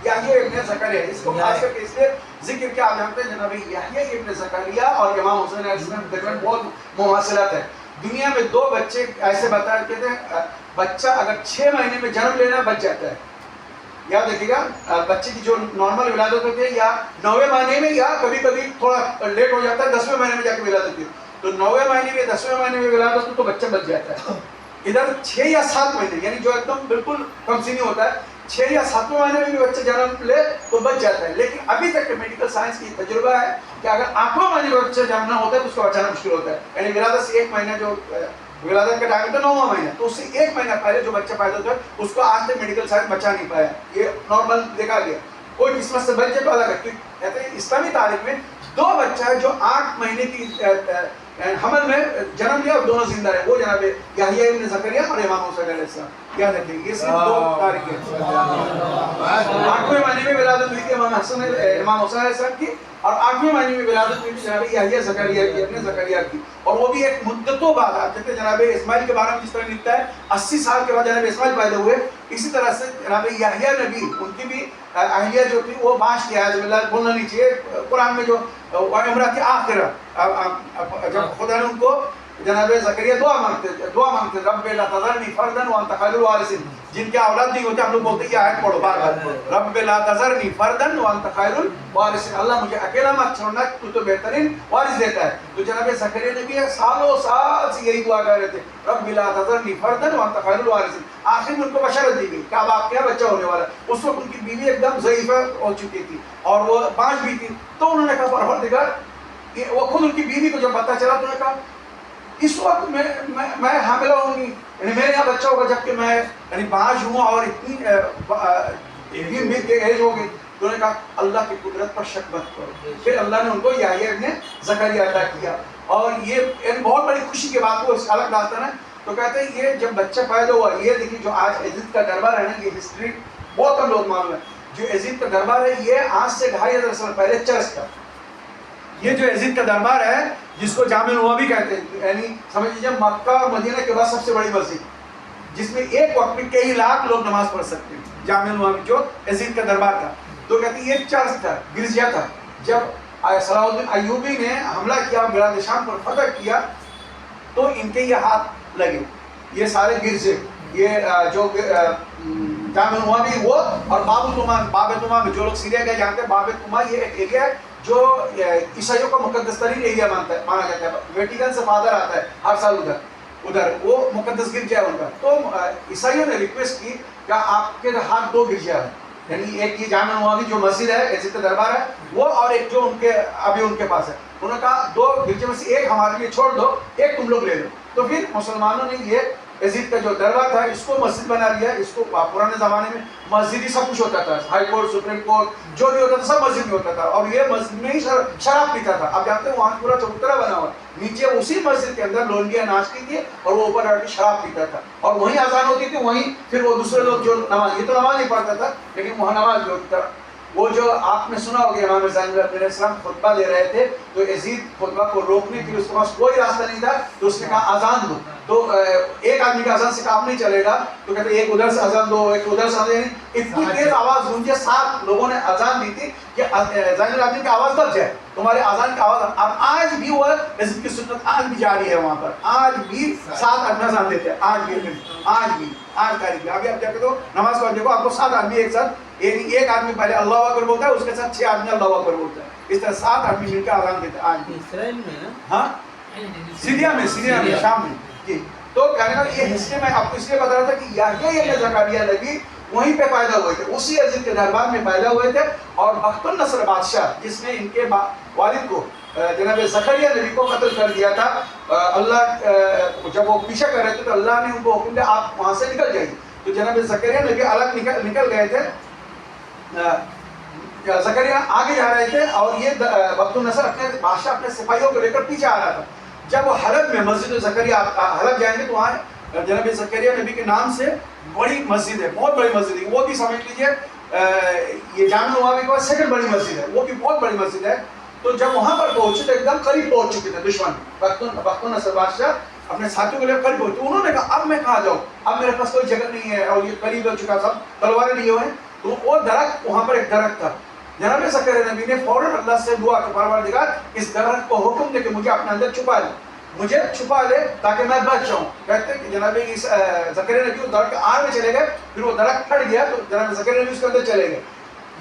یحییٰ ابن زکریا، اس کو خاص کر کے اس لیے ذکر کیا آپ جانتے ہیں جناب یحییٰ ابن زکریا اور امام حسین علیہ السلام کے درمیان بہت مماثلت ہے. دنیا میں 2 بچے ایسے بتایا کہتے ہیں بچہ اگر 6 مہینے میں جنم لینا بچ جاتا ہے. یاد رکھیے گا، بچے کی جو نارمل ولادت ہوتی ہے یا 9ویں مہینے میں یا کبھی کبھی تھوڑا لیٹ ہو جاتا ہے 10ویں مہینے میں جا کے ولادت ہوتی ہے. تو 9ویں مہینے میں 10ویں مہینے میں ولادت ہو تو بچہ بچ جاتا ہے. ادھر 6 یا 7 مہینے یعنی جو ایک دم بالکل کم سینی ہوتا ہے 6 یا 7ویں مہینے میں بھی بچہ جنم لے تو بچ جاتا ہے. لیکن ابھی تک میڈیکل سائنس کی تجربہ ہے کہ اگر 8ویں مہینے میں بچہ جنمنا ہوتا ہے تو اس کو بچانا مشکل ہوتا ہے. یعنی ولادت سے 1 مہینہ جو ولادت کا ٹائم ہوتا ہے 9واں مہینہ، تو اس سے 1 مہینہ پہلے جو بچہ پیدا ہوتا ہے اس کو آج تک میڈیکل سائنس بچا نہیں پایا. یہ نارمل دیکھا گیا. کوئی قسمت سے بچ جائے تو الگ ہے. کہتے ہیں اسلامی تاریخ میں 2 بچہ ہے جو 8 مہینے کی حمل میں جنم لیا اور دونوں زندہ رہے، وہ جناب یحییٰ ابن زکریا اور امام حسین علیہ السلام. یاد رکھیں یہ صرف 2 تاریخیں. 8ویں مہینے میں ولادت ہوئی تھی امام حسین علیہ السلام کی، اور 8ویں مہینے میں ولادت ہوئی تھی جناب یحییٰ زکریا کی، ابن زکریا کی. اور وہ بھی ایک مدتوں بعد. آپ کہتے ہیں جناب اسماعیل کے بارے میں جس طرح لکھتا ہے 80 سال کے بعد جناب اسماعیل پیدا ہوئے، اسی طرح سے جناب یحییٰ نبی ان کی بھی اہلیہ جو تھی وہ باش کیا ہے، اللہ بولنا نہیں چاہیے. قرآن میں جو امرات آخرہ جب خدا نے ان کو جناب زکریا دعا مانگتے رب لا تذرنی فردا وانت خیر الوارثین، جن کے اولاد نہیں ہوتے ہم لوگ بولتے ہیں یہ آیت پڑھو بار بار، رب لا تذرنی فردا وانت خیر الوارثین، اللہ مجھے اکیلا مت چھوڑنا تو بہترین وارث دیتا ہے. تو جناب زکریا نے بھی سالوں سال سے یہی دعا کر رہے تھے رب لا تذرنی فردا وانت خیر الوارثین. آخر میں ان کو بشارت دی گئی کہ اب آپ کیا بچہ ہونے والا ہے. اس وقت ان کی بیوی ایک دم ضعیفہ ہو چکی تھی اور وہ بانج بھی تھی. تو انہوں نے کہا پروردگار، وہ خود ان کی بیوی کو جب پتہ چلا تو انہوں نے کہا اس وقت میں حاملہ ہوں گی، یعنی میرے یہاں بچہ ہوگا، جبکہ میں یعنی بانج ہوں اور اتنی ایج ہو گئی. تو انہوں نے کہا اللہ کی قدرت پر شک مت کرو. پھر اللہ نے ان کو یحییٰ ابن زکریا عطا کیا، اور یہ یعنی بہت بڑی خوشی کی بات کو الگ داستان ہے. تو کہتے ہیں یہ جب بچہ پیدا ہوا، یہ دیکھیے جو آج یزید کا دربار ہے نا، یہ ہسٹری بہت کم لوگ معلوم ہے. جو یزید کا دربار ہے یہ آج سے 2500 سال پہلے چرچ تھا. یہ جو یزید کا دربار ہے جس کو جامع نووی کہتے ہیں، یعنی سمجھ لیجیے مکہ اور مدینہ کے بعد سب سے بڑی مسجد، جس میں ایک وقت میں کئی لاکھ لوگ نماز پڑھ سکتے ہیں. جامع نووی جو یزید کا دربار تھا. تو کہتے ہیں یہ چرچ تھا، گرجا تھا. جب صلاح الدین ایوبی نے حملہ کیا، بلاد شام پر فتح کیا، تو ان کے یہ ہاتھ لگے، یہ سارے گرجے، یہ جو جامع نووی وہ اور باب طمع میں جو لوگ سیریا گئے جانتے ہیں، باب طمع یہ ایک ایریا ہے جو عیسائیوں کا مقدس ترین ایریا مانا جاتا ہے. ویٹیکن سے فادر آتا ہے ہر سال ادھر وہ مقدس گرجا ہے ان کا. تو عیسائیوں نے ریکویسٹ کی کہ آپ کے ہاتھ 2 گرجا ہیں، یعنی ایک یہ جامع نووی جو مسجد ہے یزید کا دربار ہے وہ، اور ایک جو ان کے ابھی ان کے پاس ہے. انہوں نے کہا 2 گرجے میں سے ایک ہمارے لیے چھوڑ دو، ایک تم لوگ لے لو. تو پھر مسلمانوں نے یہ یزید کا جو دربار تھا اس کو مسجد بنا لیا. اس کو پرانے زمانے میں مسجد ہی سب کچھ ہوتا تھا، ہائی کورٹ، سپریم کورٹ جو بھی ہوتا تھا سب مسجد میں ہوتا تھا، اور یہ مسجد میں ہی شراب پیتا تھا. آپ جانتے ہیں وہاں پورا چبوترا بنا ہوا، نیچے اسی مسجد کے اندر لونگیاں ناچتی تھی اور وہ اوپر بیٹھ کے شراب پیتا تھا، اور وہیں اذان ہوتی تھی، وہیں پھر وہ دوسرے لوگ جو نماز، یہ تو نماز نہیں پڑھتا تھا لیکن وہاں نماز بھی ہوتا تھا. وہ جو آپ نے سنا ہوگا امام زین علیہ السلام خطبہ دے رہے تھے تو یزید خطبہ کو روکنے کے لیے اس کے پاس کوئی راستہ نہیں تھا، تو اس نے کہا اذان دو. تو ایک آدمی کا اذان سے کام نہیں چلے گا، تو کہتے ہیں ایک ادھر سے اذان دو، ایک ادھر سے اذان. اتنی تیز آواز گونجی، 7 لوگوں نے اذان دی تھی کہ زین العابدین کی آواز دب جائے، تمہارے اذان کی آواز. اب آج بھی وہ یزید کی سنت آج بھی جاری ہے وہاں پر، آج بھی 7 آدمی اذان دیتے ہیں، آج تاریخ میں. ابھی آپ جا کے تو نماز پڑھ دیکھو، آپ کو 7 آدمی ایک ساتھ، ایک آدمی پہلے اللہ اکبر بولتا ہے، اس کے ساتھ 6 آدمی اللہ اکبر بولتا ہے. اس طرح 7 آدمی مل کے اذان دیتے ہیں آج بھی. اسرائیل میں نا، ہاں سیریا میں شام میں. جی تو کہنے کا یہ ہسٹری میں آپ کو اس لیے بتا رہا تھا کہ یحییٰ ابن زکریا نبی وہیں پہ پیدا ہوئے تھے، اسی یزید کے دربار میں پیدا ہوئے تھے، اور بخت النصر بادشاہ جس نے ان کے والد کو جناب زکریا نبی کو قتل کر دیا تھا، اللہ جب وہ پیچھا کر رہے تھے تو اللہ نے ان کو حکم دیا آپ وہاں سے نکل جائیے، تو جناب زکریا نبی الگ نکل گئے تھے، زکریا آگے جا رہے تھے اور یہ بخت النصر اپنے بادشاہ اپنے سپاہیوں کو لے کر پیچھے آ رہا تھا۔ جب وہ حلب میں مسجد زکریا حلب جائیں گے تو وہاں جناب زکریا نبی کے نام سے بڑی مسجد ہے، بہت بڑی مسجد ہے، وہ بھی سمجھ لیجیے یہ جامع نوابی کے بعد سیکنڈ بڑی مسجد ہے، وہ بھی بہت بڑی مسجد ہے۔ تو جب وہاں پر پہنچے تو ایک دم قریب پہنچ چکے تھے دشمن، بخت النصر بادشاہ اپنے ساتھیوں کو لے کر قریب پہنچے، انہوں نے کہا اب میں کہاں جاؤں، اب میرے پاس کوئی جگہ نہیں ہے اور یہ قریب ہو چکا، سب تلواریں لیے ہوئے، تو وہ درخت وہاں پر ایک درخت تھا، جناب زکریا نبی نے فوراً اللہ سے دعا کہ پروردگار اس درخت کو حکم دے کہ مجھے اپنے اندر چھپا لے، مجھے چھپا لے تاکہ میں بچ جاؤں۔ کہتے ہیں کہ جناب زکریا نبی اس درخت کے آڑ میں چلے گئے، پھر وہ درخت پھٹ گیا تو جناب زکریا نبی اس کے اندر چلے گئے۔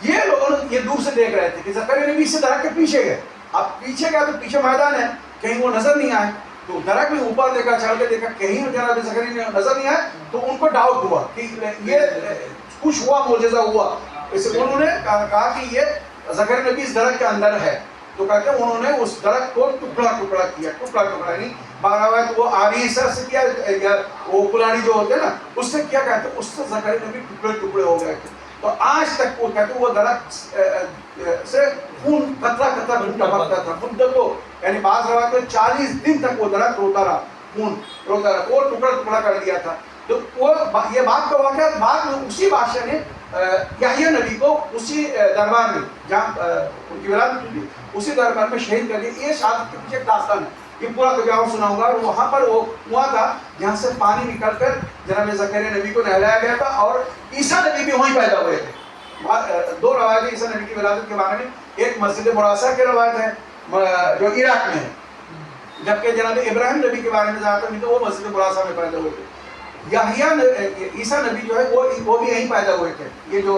یہ لوگوں یہ دور سے دیکھ رہے تھے کہ زکریا نبی اس درخت کے پیچھے گئے، اب پیچھے گیا تو پیچھے میدان ہے، کہیں وہ نظر نہیں آئے، تو درخت میں اوپر دیکھا، چڑھ کے دیکھا، کہیں جناب زکریا نبی نظر نہیں آئے، تو ان کو ڈاؤٹ ہوا کہ یہ کچھ ہوا، معجزہ ہوا، اس لیے انہوں نے کہا کہ یہ زکریا نبی اس درخت کے اندر ہے، تو کہتے ہیں انہوں نے اس درخت کو ٹکڑا ٹکڑا کیا، ٹکڑا ٹکڑا نہیں باروایت وہ آری سے کیا، یا وہ کلاڑی جو ہوتے ہیں نا اس سے کیا کہتے ہیں، اس سے زکریا نبی ٹکڑے ٹکڑے ہو گئے تھے، تو آج تک وہ کہتے ہیں وہ درخت سے خون قطرہ قطرہ ٹپکتا تھا مدتوں، یعنی بعض روایت میں 40 دن تک وہ درخت روتا رہا، خون روتا رہا، وہ ٹکڑا ٹکڑا کر دیا تھا۔ تو وہ یہ بات کا واقعہ بعد میں اسی بادشاہ نے یحییٰ نبی کو اسی دربار میں جہاں ان کی ولادت ہوئی اسی دربار میں شہید کر دیا۔ یہ شہادت کے پیچھے ایک داستان ہے، یہ پورا کبھی اور سناؤں گا۔ اور وہاں پر وہ کنواں تھا جہاں سے پانی نکل کر جناب زکریا نبی کو نہلایا گیا تھا، اور عیسیٰ نبی بھی وہیں پیدا ہوئے تھے۔ دو روایتیں عیسیٰ نبی کی ولادت کے بارے میں، ایک مسجد براسا کی روایت ہے جو عراق میں ہے، جبکہ جناب ابراہیم نبی کے بارے میں جانتے ہیں تو وہ مسجد براسا میں پیدا ہوئے تھے۔ یحییٰ عیسیٰ نبی جو ہے وہ بھی یہیں پیدا ہوئے تھے، یہ جو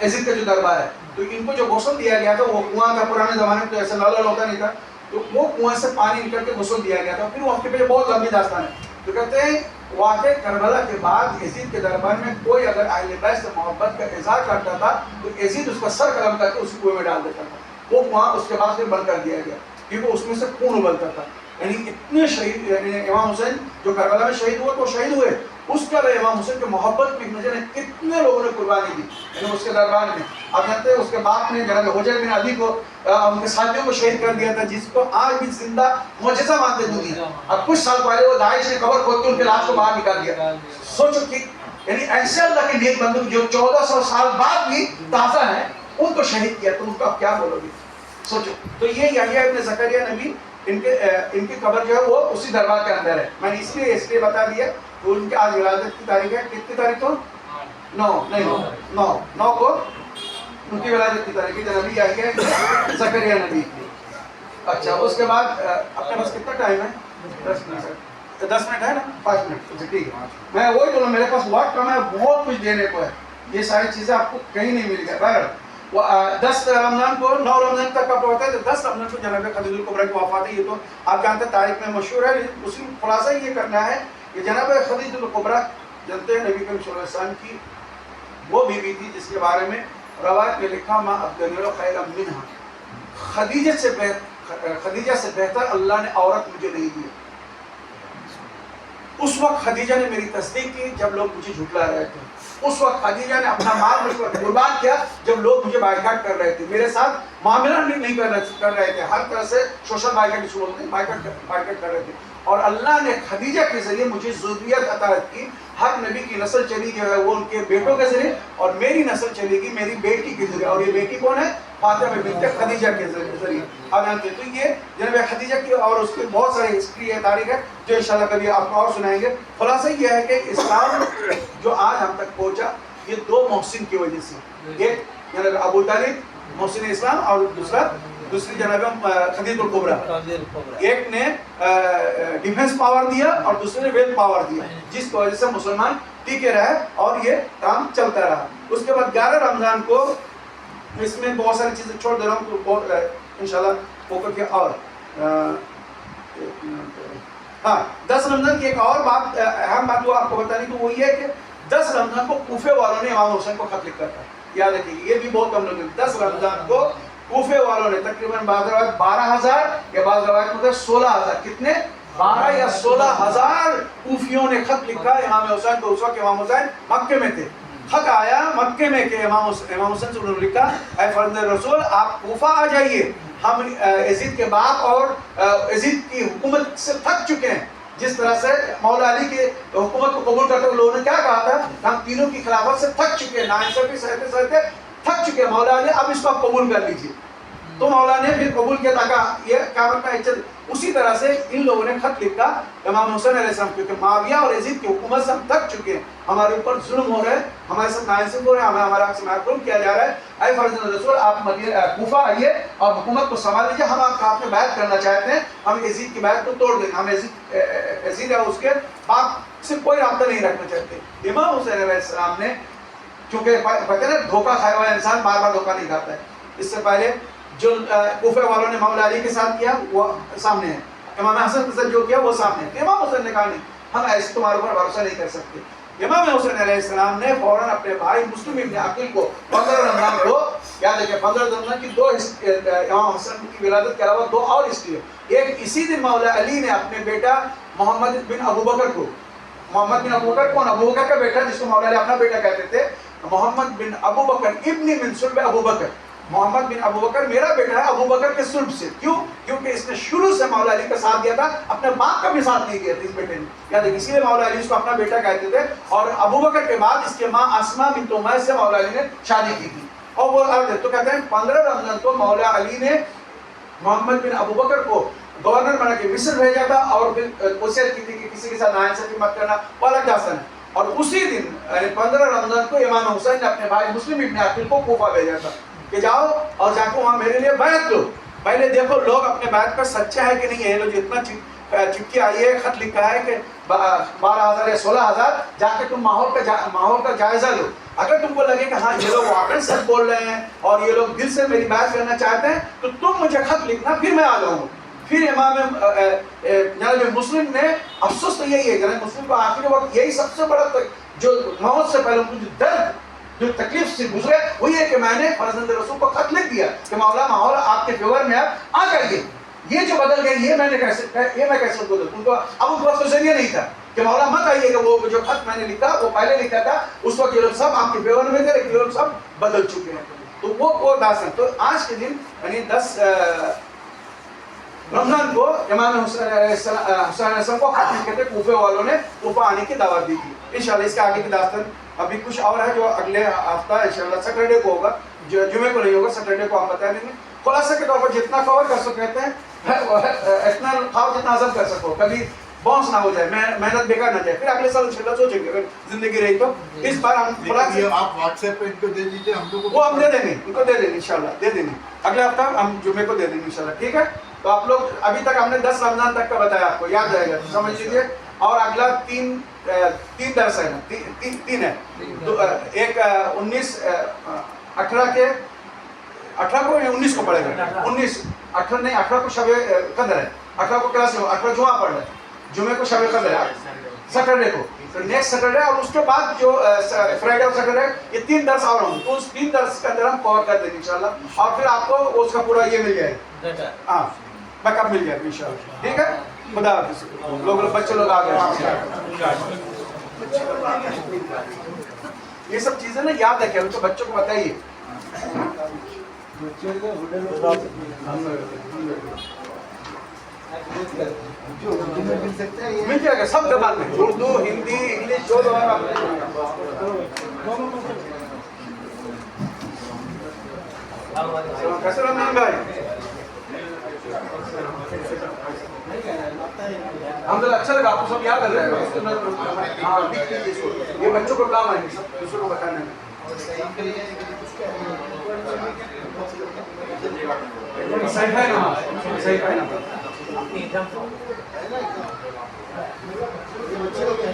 یزید کا جو دربار ہے، تو ان کو جو غسل دیا گیا تھا وہ کنواں کا، پرانے زمانے میں تو ایسا نالا ہوتا نہیں تھا، تو وہ کنویں سے پانی نکل کے غسل دیا گیا تھا۔ پھر وقت پہ بہت لمبی داستان ہے، تو کہتے ہیں واقع کربلا کے بعد یزید کے دربار میں کوئی اگر اہل بیت سے محبت کا اظہار کرتا تھا تو یزید اس کا سر قلم کر کے اس کنویں میں ڈال دیتا تھا، وہ کنواں اس کے بعد پھر بند کر دیا گیا کیونکہ اس میں سے خون ابلتا تھا۔ یعنی اتنے شہید، یعنی امام حسین جو کربلا میں شہید ہوئے تو شہید ہوئے، اس کے علاوہ امام حسین کے محبت کی وجہ نے کتنے لوگوں نے قربانی دی، یعنی اس کے دربار میں۔ آپ جانتے ہیں اس کے باپ نے جناب حجر بن علی کو ان کے ساتھیوں کو شہید کر دیا تھا، جس کو آج بھی زندہ معجزہ مانتے دنیا۔ اب کچھ سال پہلے وہ داعش نے قبر کھود کے ان کے لاش کو باہر نکال دیا۔ سوچو کہ یعنی ایسے اللہ کے نیک بندے جو 1400 سال بعد بھی تازہ ہیں، ان کو شہید کیا، تو ان کو آپ کیا بولو گے؟ سوچو۔ تو یہ یحییٰ ابن زکریا نبی ان کی قبر جو ہے وہ اسی دربار کے اندر ہے۔ میں نے اس لیے بتا دیا تو ان کی آج ولادت کی تاریخ ہے، کتنی تاریخ کو 9 کو ان کی ولادت کی تاریخ ہے، جناب یحییٰ زکریا نبی کی۔ اچھا اس کے بعد اپنے پاس کتنا ٹائم ہے؟ 10 منٹ ہے نا، 5 منٹ، اچھا ٹھیک ہے۔ میں وہی بولوں میرے پاس وقت کم ہے، بہت کچھ دینے کو ہے، یہ ساری چیزیں آپ کو کہیں نہیں مل گیا۔ بہرحال 10 رمضان کو 9 رمضان تک کا ہوتا ہے، تو 10 رمضان کو جناب خدیجہ الکبریٰ کی وفات ہے، یہ تو آپ جانتے ہیں تاریخ میں مشہور ہے، اس میں خلاصہ یہ کرنا ہے کہ جناب خدیجہ الکبریٰ جانتے ہیں نبی کریم صلی اللہ علیہ وسلم کی وہ بیوی تھی جس کے بارے میں روایت میں لکھا ما ابدل خیر منہا، خدیجہ سے بہتر اللہ نے عورت مجھے نہیں دی۔ اس وقت خدیجہ نے میری تصدیق کی جب لوگ مجھے جھٹلا رہے تھے، اس وقت خدیجہ نے اپنا مال مجھ پر قربان کیا جب لوگ مجھے بائیکاٹ کر رہے تھے، میرے ساتھ معاملہ نہیں کر رہے تھے، ہر طرح سے سوشل بائیکاٹ کر رہے تھے، اور اللہ نے خدیجہ کے ذریعے مجھے ذریت عطا کی۔ ہر نبی کی نسل چلی جو ہے وہ ان کے بیٹوں کے ذریعے، اور میری نسل چلے گی میری بیٹی کے ذریعے، اور یہ بیٹی کون ہے؟ فاطمہ بنت خدیجہ کے ذریعے۔ اب جانتے تو یہ جناب خدیجہ کی اور اس کی بہت ساری ہسٹری ہے، تاریخ ہے، جو انشاءاللہ کبھی آپ کو اور سنائیں گے۔ خلاصہ یہ ہے کہ اسلام جو آج ہم تک پہنچا یہ 2 محسن کی وجہ سے، ایک جناب ابو طالب محسن اسلام، اور دوسری جناب خدیجہ الکبریٰ۔ ایک نے ڈیفنس پاور دیا اور دوسرے نے ویل پاور دیا، جس کی وجہ سے مسلمان ٹکے رہے اور یہ کام چلتا رہا۔ اس کے بعد 11 رمضان کو اس میں بہت ساری چیزیں چھوڑ دے رہا ہوں تو انشاءاللہ فوکس کیا۔ اور ہاں 10 رمضان کی ایک اور بات اہم بات وہ آپ کو بتانی کہ وہ یہ ہے کہ 10 رمضان کو کوفے والوں نے امام حسین کو خط لکھا تھا. یاد رکھیے یہ بھی بہت کم لوگ. 10 رمضان کو کوفے والوں نے تقریباً بعض روایت 12,000 یا بعض روایت میں 16,000 کتنے 12 یا 16,000 کوفیوں نے خط لکھا امام حسین کو. اس وقت امام حسین مکے میں تھے. خط آیا مکے میں کہ امام حسین سے انہوں نے لکھا اے فرزند رسول آپ کوفہ آ جائیے, ہم یزید کے باپ اور یزید کی حکومت سے تھک چکے ہیں. جس طرح سے مولا علی کی حکومت کو قبول کرتے ہوئے لوگوں نے کیا کہا تھا ہم تینوں کی خلافت سے تھک چکے ہیں, ناانصافی سہتے سہتے تھک چکے ہیں مولا علی اب اس کو آپ قبول کر لیجیے. تو مولا نے پھر قبول کیا تاکہ یہ قیامت میں عزت. اسی طرح سے ان لوگوں نے خط لکھا امام حسین علیہ السلام کیونکہ معاویہ اور یزید کی حکومت سے ہم تھک چکے ہیں, ہمارے اوپر ظلم ہو رہا ہے, ہمارے ساتھ ناانصافی ہو رہا ہے, ہمیں ہمارا حق سے محروم کیا جا رہا ہے. اے فرزند رسول آپ کوفہ آئیے اور حکومت کو سنبھال لیجیے, ہم آپ میں بیعت کرنا چاہتے ہیں, ہم یزید کی بیعت کو توڑ دیں گے, ہم یزید یا اس کے باپ سے کوئی رابطہ نہیں رکھنا چاہتے. امام حسین علیہ السلام نے چونکہ پتہ ہے دھوکہ کھایا ہوا انسان بار بار دھوکہ نہیں کھاتا ہے. اس سے پہلے جو کوفے والوں نے مولا علی کے ساتھ کیا وہ سامنے ہے, امام حسن کے ساتھ جو کیا وہ سامنے ہے. امام حسین نے کہا نہیں ہم ایسے تمہارے اوپر بھروسہ نہیں کر سکتے. امام حسین علیہ السلام نے فوراً اپنے بھائی مسلم ابن عقیل کو 15 رمضان کو یاد ہے کہ 15 رمضان کی دو امام حسن کی ولادت کے علاوہ 2 اور ہسٹری ہے. ایک اسی دن مولا علی نے اپنے بیٹا محمد بن ابو بکر کو, محمد بن ابو بکر کون ابو بکر کا بیٹا جس کو مولا علی اپنا بیٹا کہتے تھے, محمد بن ابو بکر ابن من صلب ابو بکر, محمد بن ابو بکر میرا بیٹا ہے ابو بکر کے صلب سے. کیوں؟ کیونکہ اس نے شروع سے مولا علی کا ساتھ دیا تھا, اپنے باپ کا بھی ساتھ نہیں دیا تھا اس بیٹے نے. یاد ہے اسی لیے مولا علی اس کو اپنا بیٹا کہتے تھے. اور ابو بکر کے بعد اس کے ماں اسماء بنت امیس سے مولا علی نے شادی کی تھی. اور وہ تو کہتے ہیں 15 رمضان کو مولا علی نے محمد بن ابو بکر کو گورنر بنا کے مصر بھیجا تھا اور پھر وصیت کی تھی کہ کسی کے ساتھ ناانصافی مت کرنا, وہ الگ داستان ہے. اور اسی دن یعنی 15 رمضان کو امام حسین نے اپنے بھائی مسلم ابن عقیل کو کوفہ بھیجا تھا کہ جاؤ اور جا کے وہاں میرے لیے بیعت لو. پہلے دیکھو لوگ اپنے بیعت پر سچے ہیں کہ نہیں ہے. لوگ جتنا چٹھی آئی ہے خط لکھا ہے کہ 12,000 یا 16,000 جا کے تم ماحول کا جائزہ لو. اگر تم کو لگے کہ ہاں یہ لوگ واقعی سچ بول رہے ہیں اور یہ لوگ دل سے میری بیعت کرنا چاہتے ہیں تو تم مجھے خط لکھنا پھر میں آ جاؤں گا. پھر امام جناب مسلم نے افسوس تو یہی ہے, جناب مسلم کو آخری وقت یہی سب سے بڑا جو موت سے پہلے ان کو جو درد جو تکلیف سے گزرے وہ یہ کہ میں نے فرزند رسول کو خط لکھ دیا کہ مولا ماحول آپ کے فیور میں آپ آ جائیے. یہ جو بدل گئے یہ میں کیسے بدل, ان کو اب ان کو ذریعہ نہیں تھا کہ مولا مت آئیے گا. وہ جو خط میں نے لکھا وہ پہلے لکھا تھا اس وقت یہ لوگ سب آپ کے فیور میں تھے لیکن یہ لوگ سب بدل چکے ہیں. تو وہ داستان. تو آج کے دن یعنی 10 رمضان کو امام حسین علیہ السلام کو خط لکھے تھے, کوفے والوں نے کوفہ آنے کی دعوت دی تھی. انشاءاللہ اس کے آگے کی داستان ابھی کچھ اور ہے جو اگلے ہفتہ انشاءاللہ سیٹرڈے کو ہوگا, جمعے کو نہیں ہوگا, سیٹرڈے کو ہم بتا دیں گے. خلاصے کے طور پر جتنا کور کر سکتے ہیں اتنا کھاؤ جتنا ہضم کر سکو, کبھی باؤنس نہ ہو جائے, محنت بیکار نہ جائے. پھر اگلے سال انشاءاللہ سوچیں گے اگر زندگی رہی تو. اس بار ہم خلاصے آپ واٹس ایپ پہ ان کو دے دیجیے, ہم لوگ وہ ہم دے دیں گے, ان کو دے دیں گے انشاءاللہ, دے دیں گے اگلے ہفتہ ہم جمعے کو دے دیں گے انشاءاللہ. ٹھیک ہے. تو آپ لوگ ابھی تک ہم نے 10 رمضان تک کا بتایا, آپ کو یاد رہے گا سمجھ لیجیے. اور اگلا 3 درس ہے, 3 ہے. ایک 18 کو 19 کو پڑھے گا, 18 کو شب قدر ہے, 18 کو کلاس ہے, 18 جمعہ پڑھ رہے ہیں, جمعے کو شب قدر ہے سیٹرڈے کو, پھر نیکسٹ سیٹرڈے, اور اس کے بعد جو فرائیڈے اور سیٹرڈے یہ 3 درس اور ہوں گے. تو اس 3 درس کے اندر ہم کور کر دیں گے انشاءاللہ. اور پھر آپ کو اس کا پورا یہ مل جائے گا, ہاں بیک اپ مل جائے گا انشاءاللہ. ٹھیک ہے. خدا حافظ. بچے لوگ آ گئے. یہ سب چیزیں نا یاد رکھیں, تو بچوں کو بتائیے. مل جائے گا سب زبان میں, اردو, ہندی, انگلش, جو زبان آپ کیسے رمضان بھائی ہم اچھا لگا, آپ کو سب یاد کر رہے ہیں. ہاں یہ بچوں کو کام آئیں گے سب دوسروں کو بتانے میں. صحیح ہے نا, صحیح ہے نا.